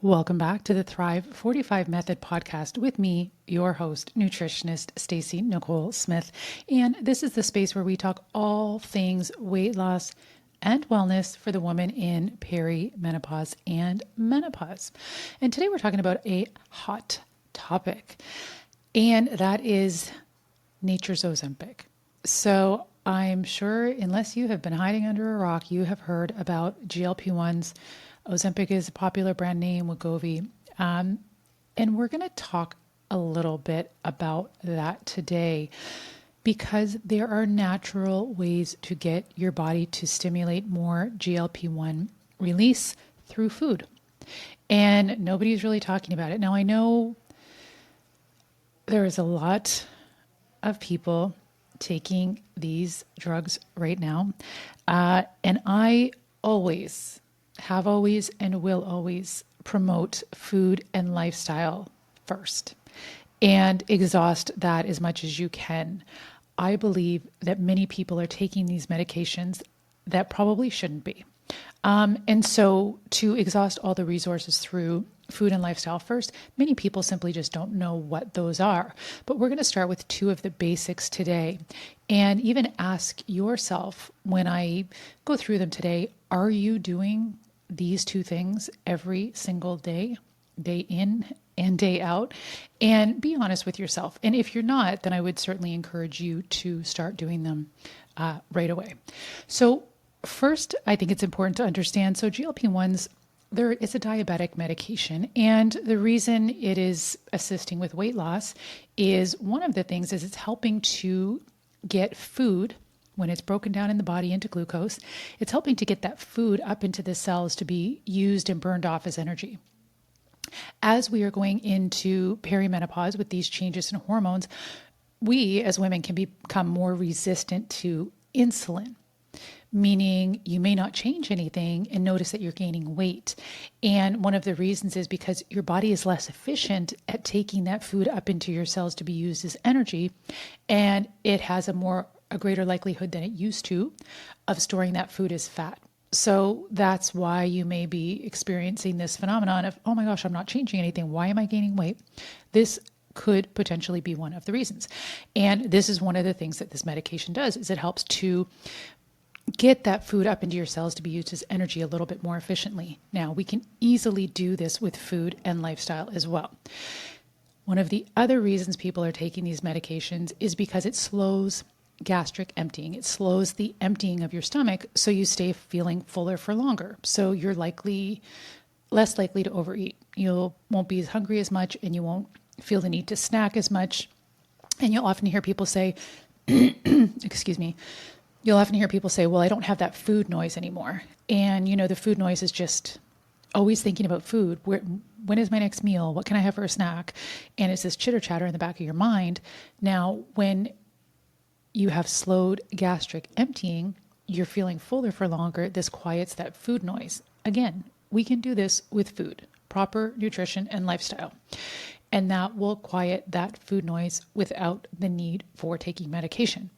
Welcome back to the Thrive 45 Method podcast with me, your host, nutritionist Stacey Nicole Smith. And this is the space where we talk all things weight loss and wellness for the woman in perimenopause and menopause. And today we're talking about a hot topic, and that is nature's Ozempic. So I'm sure, unless you have been hiding under a rock, you have heard about GLP-1s. Ozempic is a popular brand name, Wegovy. And we're going to talk a little bit about that today because there are natural ways to get your body to stimulate more GLP-1 release through food. And nobody's really talking about it. Now, I know there is a lot of people taking these drugs right now. And I have always and will always promote food and lifestyle first and exhaust that as much as you can. I believe that many people are taking these medications that probably shouldn't be. And so to exhaust all the resources through food and lifestyle first, many people simply just don't know what those are. But we're going to start with two of the basics today and even ask yourself when I go through them today, are you doing these two things every single day, day in and day out? And be honest with yourself. And if you're not, then I would certainly encourage you to start doing them right away. So first, I think it's important to understand, so GLP-1s, there is a diabetic medication. And the reason it is assisting with weight loss is one of the things is it's helping to get food when it's broken down in the body into glucose. It's helping to get that food up into the cells to be used and burned off as energy. As we are going into perimenopause with these changes in hormones, we as women can become more resistant to insulin, meaning you may not change anything and notice that you're gaining weight. And one of the reasons is because your body is less efficient at taking that food up into your cells to be used as energy, and it has a greater likelihood than it used to of storing that food as fat. So that's why you may be experiencing this phenomenon of, oh my gosh, I'm not changing anything. Why am I gaining weight? This could potentially be one of the reasons. And this is one of the things that this medication does, is it helps to get that food up into your cells to be used as energy a little bit more efficiently. Now, we can easily do this with food and lifestyle as well. One of the other reasons people are taking these medications is because it slows gastric emptying. It slows the emptying of your stomach so you stay feeling fuller for longer. So you're less likely to overeat. You won't be as hungry as much and you won't feel the need to snack as much. And you'll often hear people say, excuse me, you'll often hear people say, well, I don't have that food noise anymore. And the food noise is just always thinking about food. When is my next meal? What can I have for a snack? And it's this chitter chatter in the back of your mind. Now, when you have slowed gastric emptying, you're feeling fuller for longer. This quiets that food noise. Again, we can do this with food, proper nutrition and lifestyle. And that will quiet that food noise without the need for taking medication.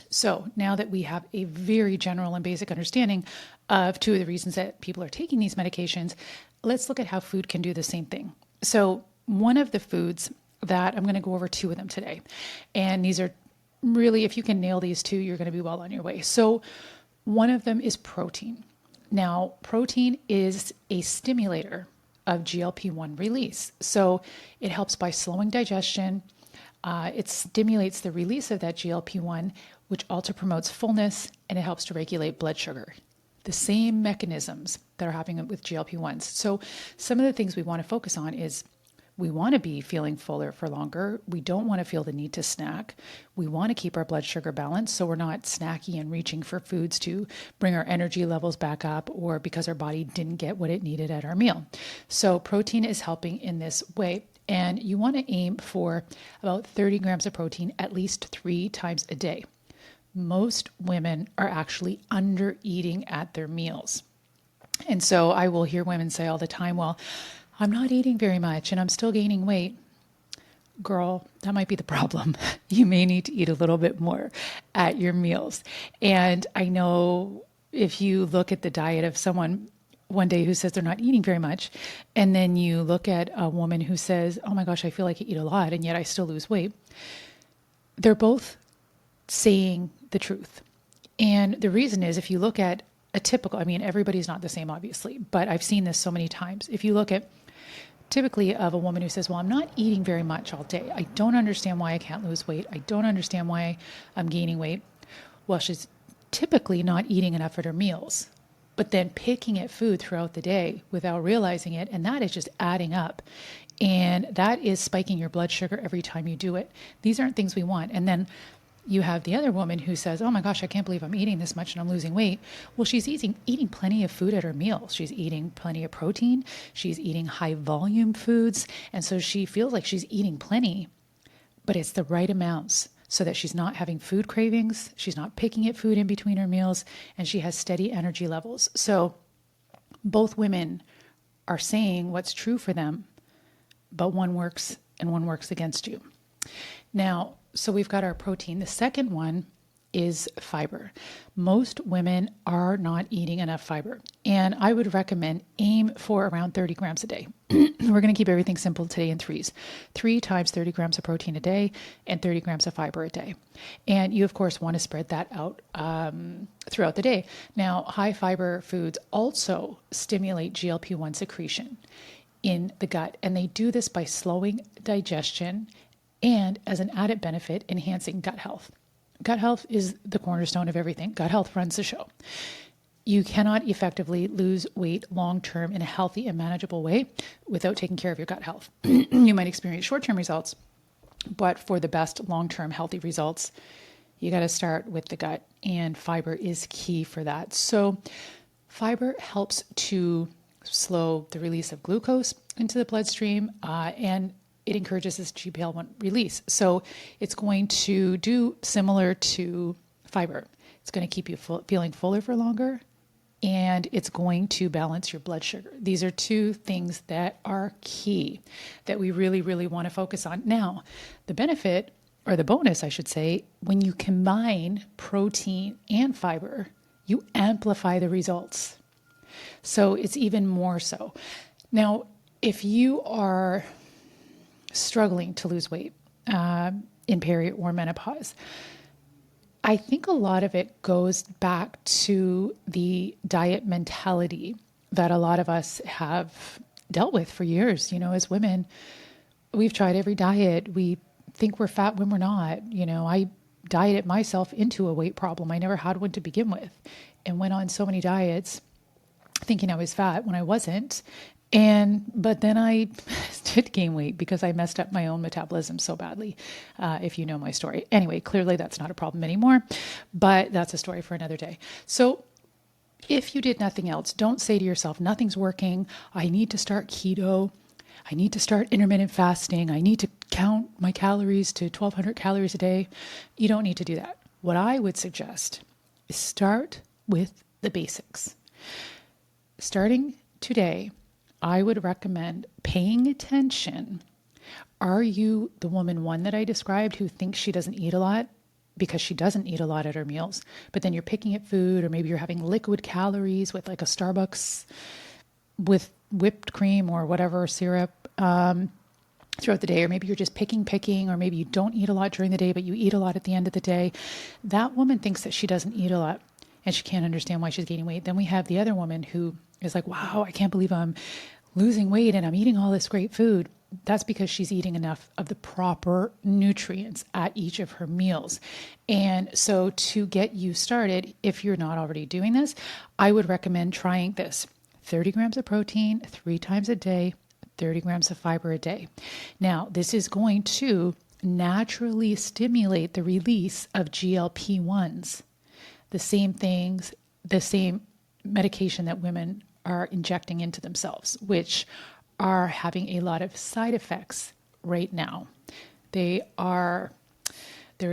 So now that we have a very general and basic understanding of two of the reasons that people are taking these medications, let's look at how food can do the same thing. So one of the foods that I'm going to go over two of them today, and these are really, if you can nail these two, you're going to be well on your way. So one of them is protein. Now, protein is a stimulator of GLP-1 release. So it helps by slowing digestion. It stimulates the release of that GLP-1, which also promotes fullness, and it helps to regulate blood sugar. The same mechanisms that are happening with GLP-1s. So some of the things we want to focus on is we want to be feeling fuller for longer. We don't want to feel the need to snack. We want to keep our blood sugar balanced so we're not snacky and reaching for foods to bring our energy levels back up or because our body didn't get what it needed at our meal. So protein is helping in this way. And you want to aim for about 30 grams of protein at least 3 times a day. Most women are actually under eating at their meals. And so I will hear women say all the time, well, I'm not eating very much and I'm still gaining weight. Girl, that might be the problem. You may need to eat a little bit more at your meals. And I know if you look at the diet of someone one day who says they're not eating very much. And then you look at a woman who says, oh my gosh, I feel like I eat a lot and yet I still lose weight. They're both saying the truth. And the reason is, if you look at a typical, I mean, everybody's not the same, obviously, but I've seen this so many times. If you look at typically of a woman who says, well, I'm not eating very much all day. I don't understand why I can't lose weight. I don't understand why I'm gaining weight. Well, she's typically not eating enough at her meals, but then picking at food throughout the day without realizing it. And that is just adding up. And that is spiking your blood sugar every time you do it. These aren't things we want. And then you have the other woman who says, oh my gosh, I can't believe I'm eating this much and I'm losing weight. Well, she's eating plenty of food at her meals. She's eating plenty of protein. She's eating high volume foods. And so she feels like she's eating plenty, but it's the right amounts so that she's not having food cravings. She's not picking at food in between her meals, and she has steady energy levels. So both women are saying what's true for them, but one works and one works against you. Now, so we've got our protein. The second one is fiber. Most women are not eating enough fiber, and I would recommend aim for around 30 grams a day. We're going to keep everything simple today in threes. 3 times 30 grams of protein a day and 30 grams of fiber a day. And you, of course, want to spread that out throughout the day. Now, high fiber foods also stimulate GLP-1 secretion in the gut, and they do this by slowing digestion and, as an added benefit, enhancing gut health. Gut health is the cornerstone of everything. Gut health runs the show. You cannot effectively lose weight long-term in a healthy and manageable way without taking care of your gut health. You might experience short-term results, but for the best long-term healthy results, you got to start with the gut, and fiber is key for that. So fiber helps to slow the release of glucose into the bloodstream, and it encourages this GLP-1 release. So it's going to do similar to fiber. It's going to keep you feeling fuller for longer, and it's going to balance your blood sugar. These are two things that are key that we really, really want to focus on. Now, the benefit, or the bonus, I should say, when you combine protein and fiber, you amplify the results. So it's even more so. Now, if you are struggling to lose weight in peri or menopause, I think a lot of it goes back to the diet mentality that a lot of us have dealt with for years. You know, as women, we've tried every diet. We think we're fat when we're not. You know, I dieted myself into a weight problem. I never had one to begin with, and went on so many diets thinking I was fat when I wasn't. But then I did gain weight because I messed up my own metabolism so badly, if you know my story. Anyway, clearly that's not a problem anymore, but that's a story for another day. So if you did nothing else, don't say to yourself, nothing's working. I need to start keto. I need to start intermittent fasting. I need to count my calories to 1,200 calories a day. You don't need to do that. What I would suggest is start with the basics. Starting today, I would recommend paying attention. Are you the woman one that I described who thinks she doesn't eat a lot because she doesn't eat a lot at her meals, but then you're picking at food, or maybe you're having liquid calories with like a Starbucks with whipped cream or whatever syrup throughout the day, or maybe you're just picking, or maybe you don't eat a lot during the day, but you eat a lot at the end of the day. That woman thinks that she doesn't eat a lot and she can't understand why she's gaining weight. Then we have the other woman who is like, wow, I can't believe I'm losing weight and I'm eating all this great food. That's because she's eating enough of the proper nutrients at each of her meals. And so to get you started, if you're not already doing this, I would recommend trying this. 30 grams of protein 3 times a day, 30 grams of fiber a day. Now, this is going to naturally stimulate the release of GLP-1s, the same things, the same medication that women are injecting into themselves, which are having a lot of side effects right now. There are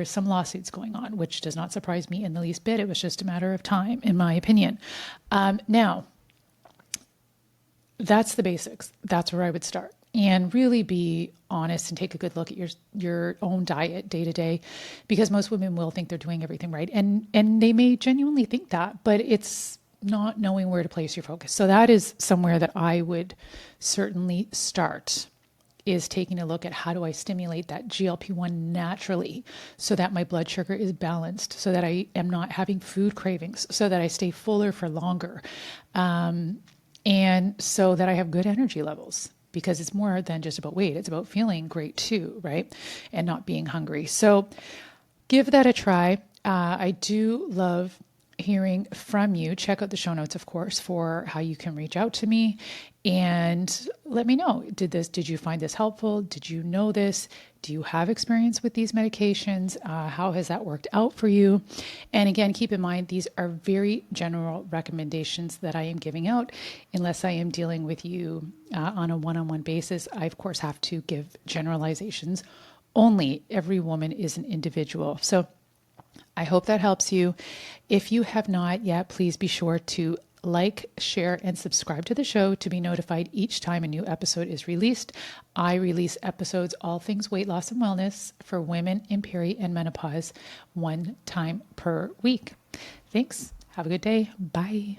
some lawsuits going on, which does not surprise me in the least bit. It was just a matter of time, in my opinion. Now, that's the basics. That's where I would start. And really be honest and take a good look at your own diet day to day, because most women will think they're doing everything right. And they may genuinely think that, but it's not knowing where to place your focus. So that is somewhere that I would certainly start, is taking a look at how do I stimulate that GLP-1 naturally so that my blood sugar is balanced, so that I am not having food cravings, so that I stay fuller for longer, and so that I have good energy levels, because it's more than just about weight. It's about feeling great too, right? And not being hungry. So give that a try. I do love hearing from you. Check out the show notes, of course, for how you can reach out to me and let me know. Did you find this helpful? Did you know this? Do you have experience with these medications? How has that worked out for you? And again, keep in mind, these are very general recommendations that I am giving out. Unless I am dealing with you on a one-on-one basis, I, of course, have to give generalizations only. Every woman is an individual. So I hope that helps you. If you have not yet, please be sure to like, share, and subscribe to the show to be notified each time a new episode is released. I release episodes, all things weight loss and wellness, for women in peri and menopause, one time per week. Thanks. Have a good day. Bye.